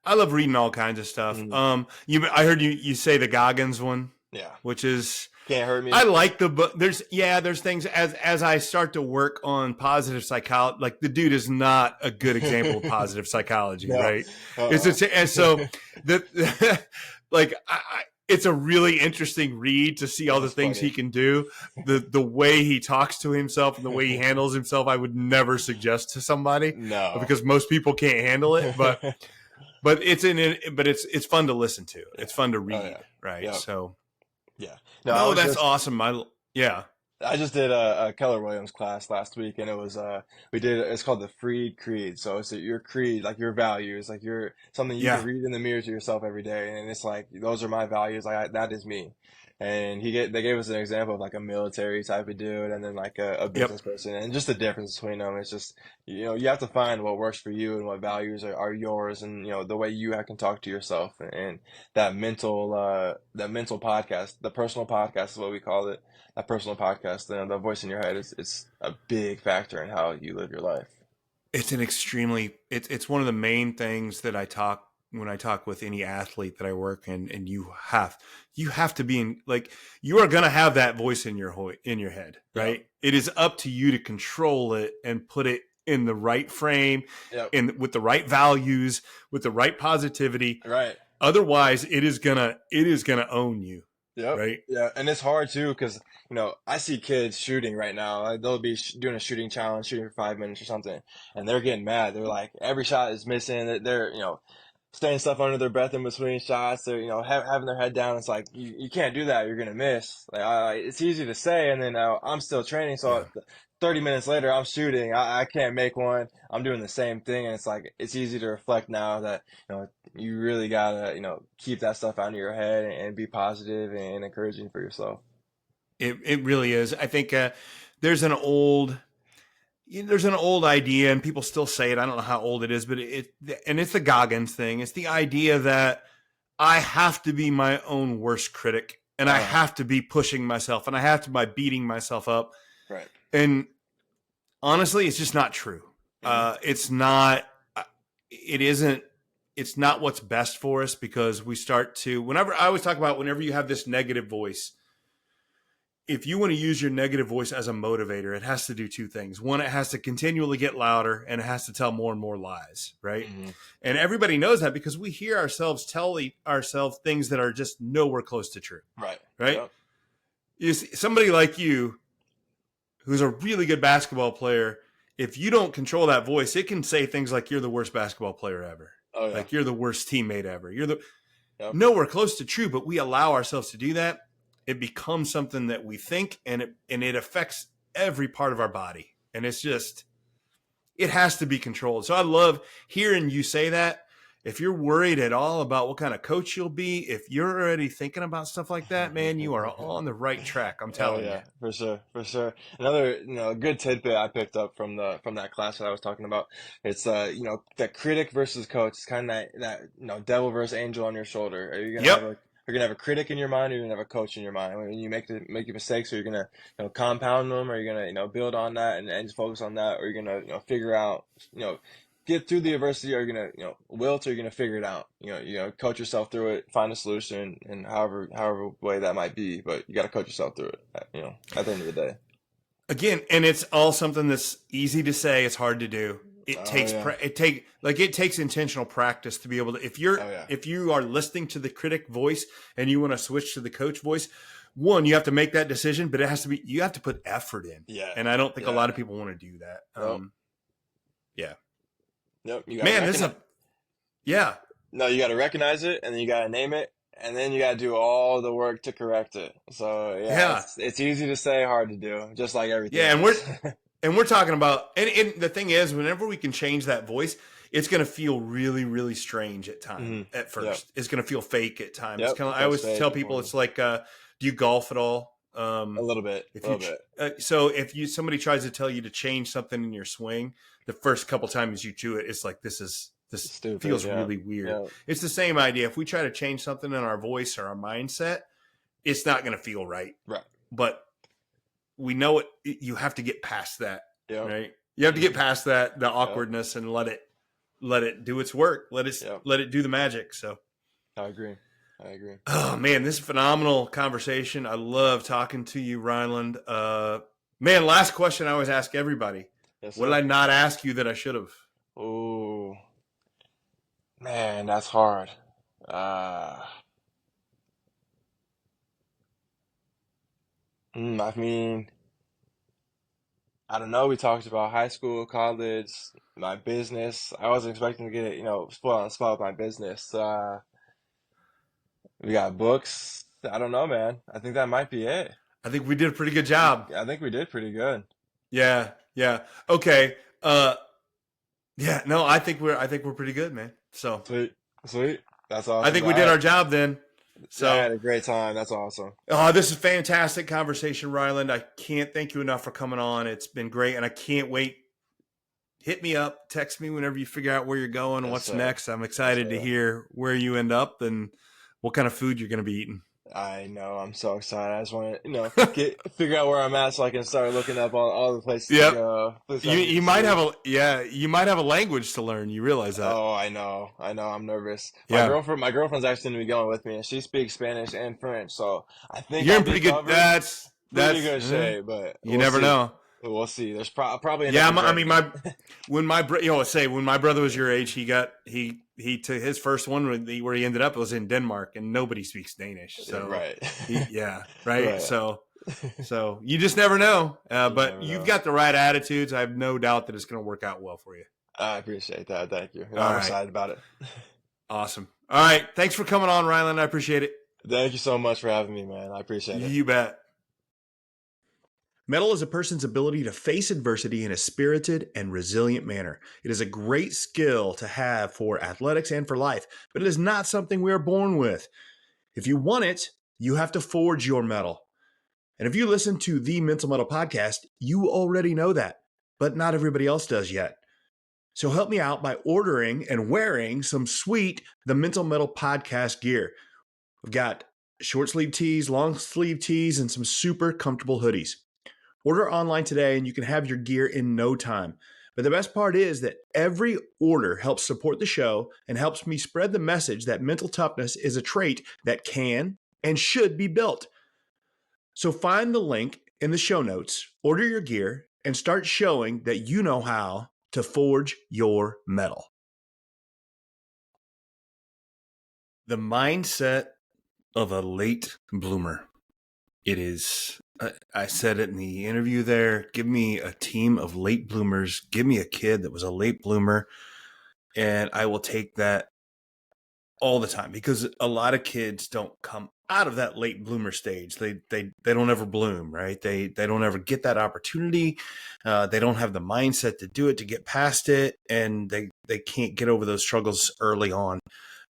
I love reading all kinds of stuff. Mhm. I heard you say the Goggins one, Yeah. which is Can't hurt I me. like the book. There's things as I start to work on positive psychology. Like the dude is not a good example of positive psychology, No. right? Uh-uh. And so the like it's a really interesting read to see all the That's things he funny. can do. The way he talks to himself and the way he handles himself, I would never suggest to somebody No. because most people can't handle it. But it's fun to listen to. Yeah. It's fun to Oh read, yeah. right? Yep. So Yeah. No, I no, was that's just awesome. Yeah. I just did a Keller Williams class last week, and it was it's called the Freed Creed. So it's your creed, like your values, like your something you can Yeah. read in the mirror to yourself every day, and it's like those are my values, that is me. And they gave us an example of like a military type of dude, and then like a Yep. business person, and just the difference between them. It's just you have to find what works for you and what values are yours, and the way you can talk to yourself, and that mental podcast, the personal podcast is what we call it, that personal podcast, the voice in your head is it's a big factor in how you live your life. It's an extremely it's one of the main things that I talk when I talk with any athlete that I work in, and you have to be in, like, you are going to have that voice in your head, Yep. right? It is up to you to control it and put it in the right frame, Yep. and with the right values, with the right positivity. Right. Otherwise, it is gonna own you, Yep. right? Yeah, and it's hard too because I see kids shooting right now. Like, they'll be doing a shooting challenge, shooting for 5 minutes or something, and they're getting mad. They're like, every shot is missing. They're saying stuff under their breath in between shots. They're having their head down. It's like you can't do that. You're gonna miss. Like, it's easy to say, and then I'm still training. So Yeah. 30 minutes later, I'm shooting. I can't make one. I'm doing the same thing, and it's like it's easy to reflect now that you really gotta keep that stuff out of your head and be positive and encouraging for yourself. It really is. I think there's an old there's an old idea, and people still say it. I don't know how old it is, but it's the Goggins thing. It's the idea that I have to be my own worst critic, and I Uh, have to be pushing myself, and I have to by beating myself up. right. And honestly, it's just not true. Hmm. It's not. It isn't. It's not what's best for us, because we start to. Whenever I always talk about, whenever you have this negative voice, if you want to use your negative voice as a motivator, it has to do two things. One, it has to continually get louder, and it has to tell more and more lies, right? Hmm. And everybody knows that because we hear ourselves tell ourselves things that are just nowhere close to true, Right. right? Yep. You see, somebody like you, who's a really good basketball player, if you don't control that voice, it can say things like you're the worst basketball player ever, Oh yeah. like you're the worst teammate ever. You're the Yep. nowhere close to true, but we allow ourselves to do that. It becomes something that we think, and it affects every part of our body. And it's just, it has to be controlled. So I love hearing you say that. If you're worried at all about what kind of coach you'll be, if you're already thinking about stuff like that, man, you are on the right track. I'm Oh telling you. yeah, for sure, for sure. Another, good tidbit I picked up from that class that I was talking about. It's that critic versus coach. It's kind of that devil versus angel on your shoulder. Yep. Are you gonna have a critic in your mind, or you're gonna have a coach in your mind? When you make your mistakes, or you're gonna compound them, or you're gonna build on that and just focus on that, or you're gonna figure out get through the adversity, or you're gonna wilt, or you're gonna figure it out. Coach yourself through it, find a solution, and however way that might be, but you got to coach yourself through it. At the end of the day. Again, and it's all something that's easy to say. It's hard to do. It Oh takes yeah. it takes intentional practice to be able to. Oh yeah. If you are listening to the critic voice and you want to switch to the coach voice, one, you have to make that decision, but you have to put effort in. Yeah. And I don't think a Yeah. lot of people want to do that. Nope. Yeah, Nope. You gotta man, this is recognize. yeah. No, you gotta recognize it, and then you gotta name it, and then you gotta do all the work to correct it. So yeah, Yeah. it's easy to say, hard to do, just like everything Yeah, else. and we're talking about, and the thing is, whenever we can change that voice, it's going to feel really, really strange at Hmm. times. At Yep. first, it's going to feel fake at times. It's Yep. kind of, I Feels always fake. tell people, it's like, do you golf at all? A little bit. If A you little bit. so if somebody tries to tell you to change something in your swing, the first couple times you do it, it's like this Stupid. feels Yeah. really weird. Yeah. It's the same idea. If we try to change something in our voice or our mindset, it's not going to feel right. Right. But we know it. You have to get past that, Yep. right? You have to get past that, the Yep. awkwardness, and let it do its work. Let Yep. it do the magic. So, I agree. I agree. oh man, this is a phenomenal conversation. I love talking to you, Ryland. Man, last question I always ask everybody. Yes, What did sir. I not ask you that I should have? Ooh, man, that's hard. Uh, I mean, I don't know. We talked about high school, college, my business. I wasn't expecting to get, spoiled on the spot with my business. We got books. I don't know, man. I think that might be it. I think we did a pretty good job. I think we did pretty good. Yeah, yeah. Okay. Yeah, no, I think we're pretty good, man. So Sweet, sweet. That's I awesome. think All we did right. our job then. Yeah, I So had a great time. That's awesome. this is fantastic conversation, Ryland. I can't thank you enough for coming on. It's been great, and I can't wait. Hit me up, text me whenever you figure out where you're going, Yes, what's sir. next. I'm Yes, excited to sir. hear where you end up and what kind of food you're going to be eating. I know. I'm so excited. I just want to, figure out where I'm at so I can start looking up all the places to Yep. go, places I You need you to might have see. a language to learn. You realize that? Oh, I know. I know. I'm nervous. Yeah. My girlfriend's actually gonna be going with me, and she speaks Spanish and French, so I think You're I'll in be pretty good. covered. Pretty That's good shape, but you we'll never see. know. We'll see. There's probably end up Yeah, I mean regretting my when my say when my brother was your age, he took his first one where he ended up was in Denmark, and nobody speaks Danish. it. So Right. yeah, right. Right. So you just never know. You But never you've know. got the right attitudes. I have no doubt that it's going to work out well for you. I appreciate that. Thank you. All I'm right, excited about it. awesome. All right, thanks for coming on, Ryland. I appreciate it. Thank you so much for having me, man. I appreciate it. You bet. Mettle is a person's ability to face adversity in a spirited and resilient manner. It is a great skill to have for athletics and for life, but it is not something we are born with. If you want it, you have to forge your mettle. And if you listen to the Mental Mettle podcast, you already know that, but not everybody else does yet. So help me out by ordering and wearing some sweet The Mental Mettle podcast gear. We've got short sleeve tees, long sleeve tees, and some super comfortable hoodies. Order online today and you can have your gear in no time. But the best part is that every order helps support the show and helps me spread the message that mental toughness is a trait that can and should be built. So find the link in the show notes, order your gear, and start showing that you know how to forge your mettle. The mindset of a late bloomer. It is, I said it in the interview there, give me a team of late bloomers, give me a kid that was a late bloomer, and I will take that all the time because a lot of kids don't come out of that late bloomer stage. They don't ever bloom, right? They don't ever get that opportunity. They don't have the mindset to do it, to get past it, and they can't get over those struggles early on.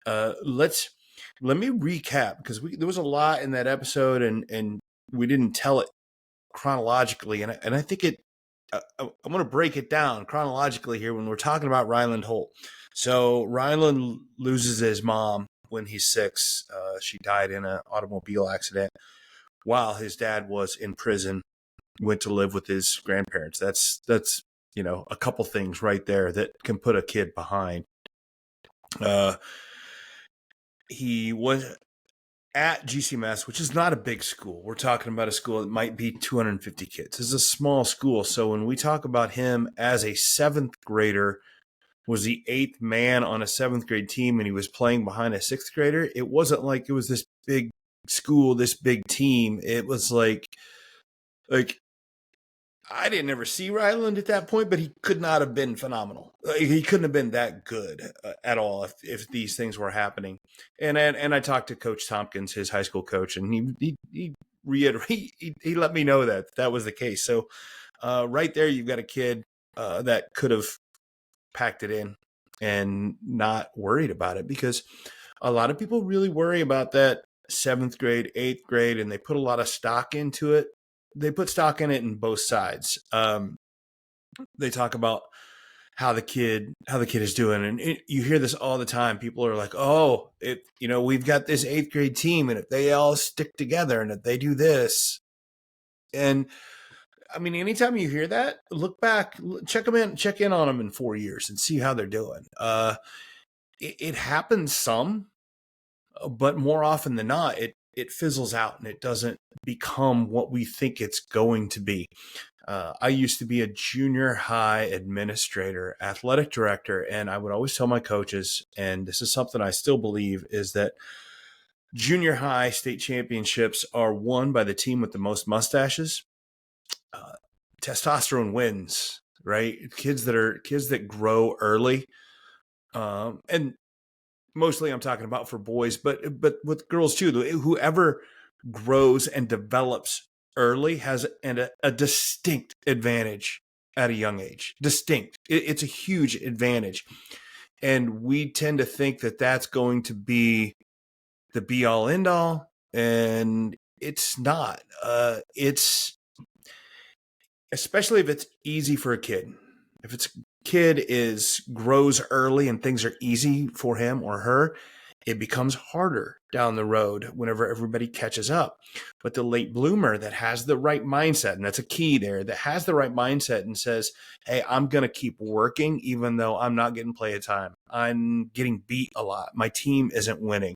Let me recap because there was a lot in that episode, and we didn't tell it chronologically, and I think it. I'm going to break it down chronologically here when we're talking about Ryland Holt. So Ryland loses his mom when he's 6. She died in an automobile accident while his dad was in prison. Went to live with his grandparents. That's a couple things right there that can put a kid behind. He was at GCMS, which is not a big school. We're talking about a school that might be 250 kids. It's a small school. So when we talk about him as a 7th grader, was the 8th man on a 7th grade team, and he was playing behind a 6th grader, it wasn't like it was this big school, this big team. It was like I didn't ever see Ryland at that point, but he could not have been phenomenal. He couldn't have been that good at all if these things were happening. And I talked to Coach Tompkins, his high school coach, and he reiterated, he let me know that was the case. So right there, you've got a kid that could have packed it in and not worried about it, because a lot of people really worry about that 7th grade, 8th grade, and they put a lot of stock into it. They put stock in it in both sides. They talk about how the kid is doing, and you hear this all the time. People are like, "Oh, we've got this 8th grade team, and if they all stick together, and if they do this," and I mean, anytime you hear that, look back, check in on them in 4 years, and see how they're doing. It happens some, but more often than not, it fizzles out and it doesn't become what we think it's going to be. I used to be a junior high administrator, athletic director, and I would always tell my coaches, and this is something I still believe, is that junior high state championships are won by the team with the most mustaches. Testosterone wins, right? Kids that grow early, and mostly I'm talking about for boys, but with girls too. Whoever grows and develops early has a distinct advantage at a young age. Distinct. It's a huge advantage. And we tend to think that that's going to be the be all end all. And it's not. It's especially if it's easy for a kid. If it's kid grows early and things are easy for him or her, it becomes harder down the road whenever everybody catches up. But the late bloomer that has the right mindset, and that's a key there, that has the right mindset and says, hey, I'm going to keep working even though I'm not getting play time. I'm getting beat a lot. My team isn't winning,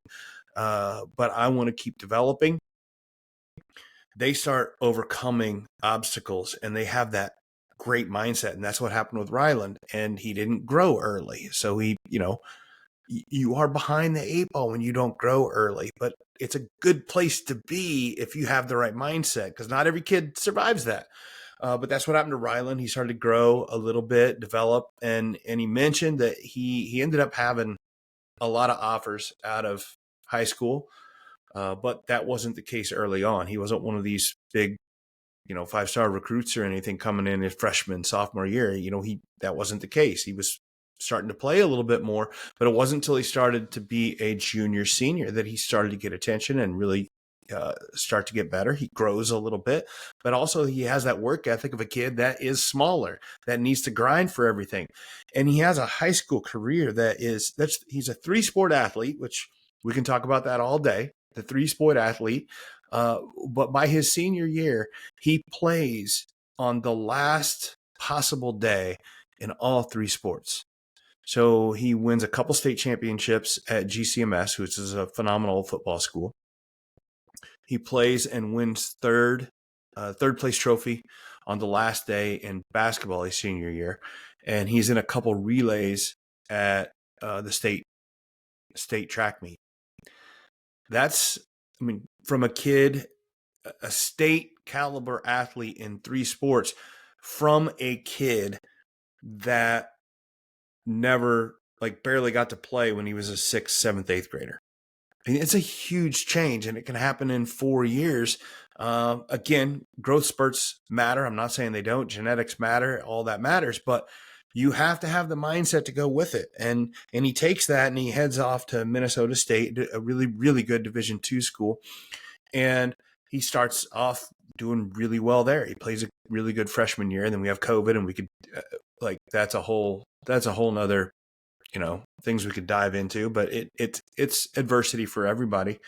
but I want to keep developing. They start overcoming obstacles and they have that great mindset. And that's what happened with Ryland. And he didn't grow early. So he, you are behind the eight ball when you don't grow early, but it's a good place to be if you have the right mindset, because not every kid survives that. But that's what happened to Ryland. He started to grow a little bit, develop, and he mentioned that he ended up having a lot of offers out of high school, but that wasn't the case early on. He wasn't one of these big, 5-star recruits or anything coming in his freshman, sophomore year. That wasn't the case. He was starting to play a little bit more, but it wasn't until he started to be a junior, senior that he started to get attention and really start to get better. He grows a little bit, but also he has that work ethic of a kid that is smaller, that needs to grind for everything. And he has a high school career he's a 3-sport athlete, which we can talk about that all day, the 3-sport athlete. But by his senior year, he plays on the last possible day in all 3 sports. So he wins a couple state championships at GCMS, which is a phenomenal football school. He plays and wins third place trophy on the last day in basketball his senior year. And he's in a couple relays at the state track meet. From a kid, a state caliber athlete in 3 sports, from a kid that never barely got to play when he was a 6th, 7th, 8th grader. It's a huge change, and it can happen in 4 years. Again, growth spurts matter. I'm not saying they don't. Genetics matter. All that matters, but you have to have the mindset to go with it. And he takes that and he heads off to Minnesota State, a really, really good Division II school. And he starts off doing really well there. He plays a really good freshman year, and then we have COVID, and we could that's a whole nother, things we could dive into, but it's adversity for everybody.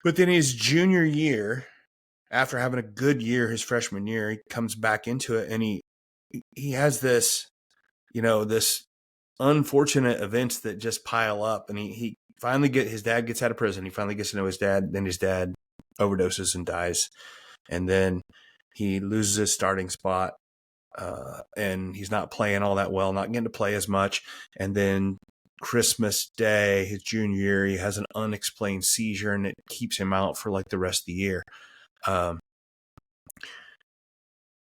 But then his junior year, after having a good year his freshman year, he comes back into it, and he has this, this unfortunate events that just pile up, and he finally his dad gets out of prison. He finally gets to know his dad. Then his dad overdoses and dies, and then he loses his starting spot. And he's not playing all that well, not getting to play as much. And then Christmas Day, his junior year, he has an unexplained seizure, and it keeps him out for the rest of the year.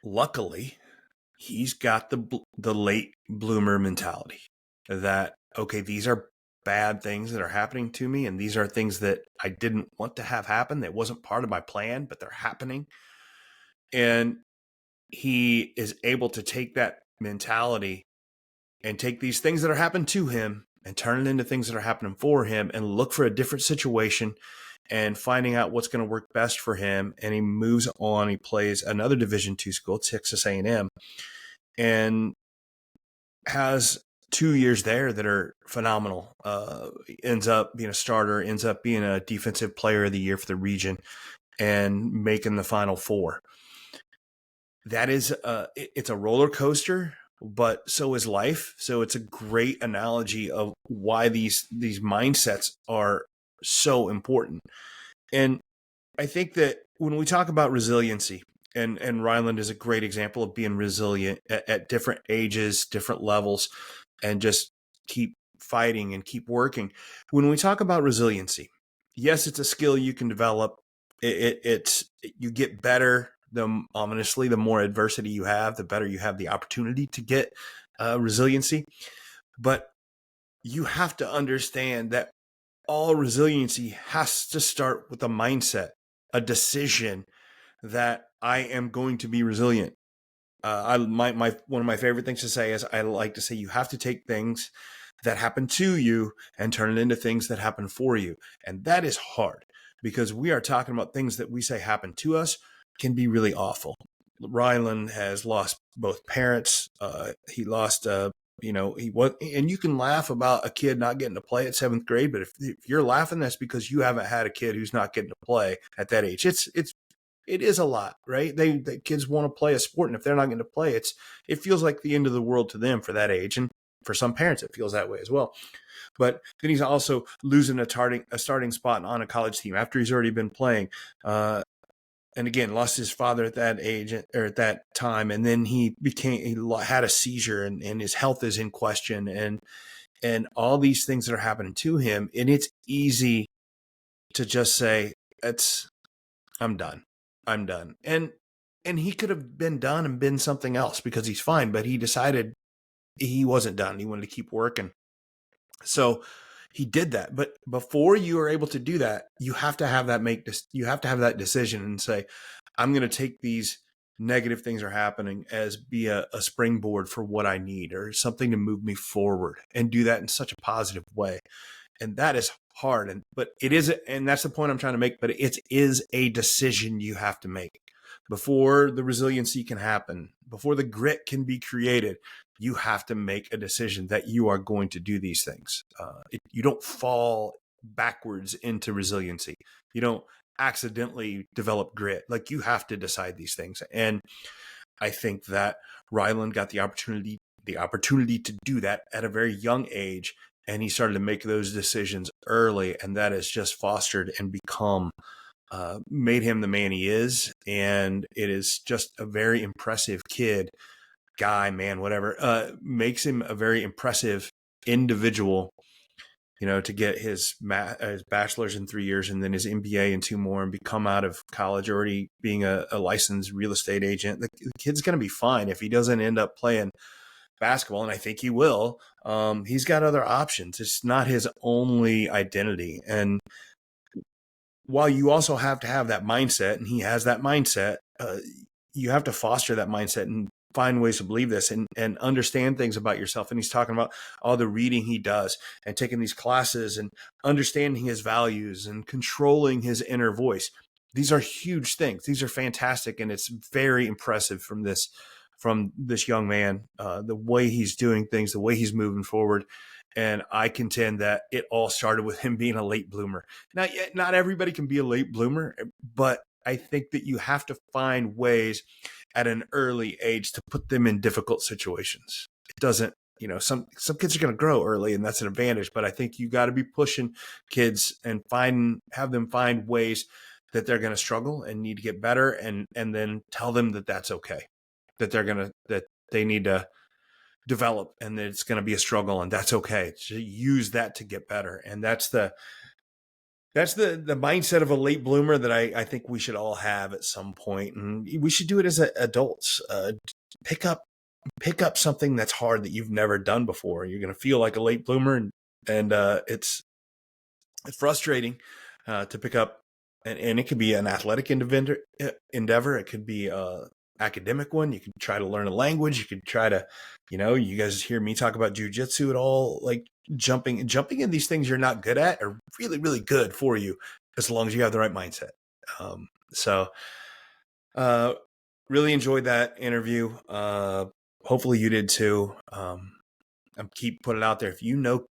Luckily, he's got the late bloomer mentality that, okay, these are bad things that are happening to me, and these are things that I didn't want to have happen. That wasn't part of my plan, but they're happening. And he is able to take that mentality and take these things that are happening to him and turn it into things that are happening for him, and look for a different situation and finding out what's going to work best for him. And he moves on. He plays another Division II school, Texas A&M, and has 2 years there that are phenomenal. Ends up being a starter, ends up being a defensive player of the year for the region, and making the Final Four. That is it's a roller coaster, but so is life. So it's a great analogy of why these mindsets are so important. And I think that when we talk about resiliency, and Ryland is a great example of being resilient at different ages, different levels, and just keep fighting and keep working. When we talk about resiliency, yes, it's a skill you can develop. It's you get better. Ominously, the more adversity you have, the better you have the opportunity to get resiliency. But you have to understand that all resiliency has to start with a mindset, a decision that I am going to be resilient. My one of my favorite things to say is I like to say you have to take things that happen to you and turn it into things that happen for you. And that is hard because we are talking about things that we say happen to us can be really awful. Ryland has lost both parents. He lost, he was, and you can laugh about a kid not getting to play at 7th grade, but if you're laughing, that's because you haven't had a kid who's not getting to play at that age. It is a lot, right? The kids want to play a sport, and if they're not going to play, it feels like the end of the world to them for that age, and for some parents, it feels that way as well. But then he's also losing a starting spot on a college team after he's already been playing. And again, lost his father at that age or at that time, and then he had a seizure, and his health is in question, and all these things that are happening to him, and it's easy to just say, I'm done. I'm done. And he could have been done and been something else because he's fine, but he decided he wasn't done. He wanted to keep working. So he did that. But before you are able to do that, you have to have that decision and say, I'm going to take these negative things are happening as be a springboard for what I need or something to move me forward, and do that in such a positive way. And that is hard. But it is, and that's the point I'm trying to make, but it is a decision you have to make before the resiliency can happen, before the grit can be created. You have to make a decision that you are going to do these things. You don't fall backwards into resiliency. You don't accidentally develop grit. Like, you have to decide these things. And I think that Ryland got the opportunity to do that at a very young age. And he started to make those decisions early, and that has just fostered and become, made him the man he is. And it is just a very impressive guy, man, whatever, makes him a very impressive individual, to get his bachelor's in 3 years and then his MBA in 2 more and become out of college already being a licensed real estate agent. The kid's going to be fine if he doesn't end up playing basketball, and I think he will. He's got other options. It's not his only identity. And while you also have to have that mindset, and he has that mindset, you have to foster that mindset and find ways to believe this and understand things about yourself. And he's talking about all the reading he does and taking these classes and understanding his values and controlling his inner voice. These are huge things. These are fantastic. And it's very impressive from this young man, the way he's doing things, the way he's moving forward. And I contend that it all started with him being a late bloomer. Now, not everybody can be a late bloomer, but I think that you have to find ways at an early age to put them in difficult situations. It doesn't, some kids are going to grow early, and that's an advantage. But I think you got to be pushing kids and have them find ways that they're going to struggle and need to get better, and then tell them that that's okay, that they need to develop, and that it's going to be a struggle, and that's okay. So use that to get better. And that's the mindset of a late bloomer that I think we should all have at some point. And we should do it as adults. Pick up something that's hard that you've never done before. You're going to feel like a late bloomer, and it's frustrating to pick up. And it could be an athletic endeavor. It could be academic one. You could try to learn a language. You could try to, you guys hear me talk about jujitsu at all, like jumping in these things you're not good at are really, really good for you as long as you have the right mindset. Really enjoyed that interview. Hopefully you did too. I keep putting it out there. If you know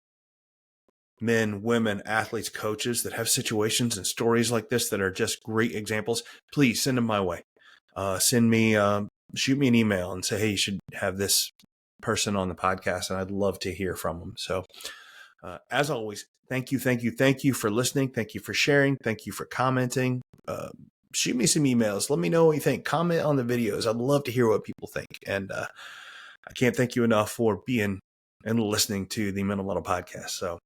men, women, athletes, coaches that have situations and stories like this that are just great examples, please send them my way. Shoot me an email and say, hey, you should have this person on the podcast, and I'd love to hear from them. So as always, thank you for listening. Thank you for sharing. Thank you for commenting. Shoot me some emails. Let me know what you think. Comment on the videos. I'd love to hear what people think. And I can't thank you enough for being and listening to the Mettle podcast. So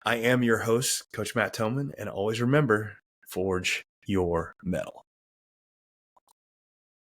I am your host, Coach Matt Thomann, and always remember, forge your mettle.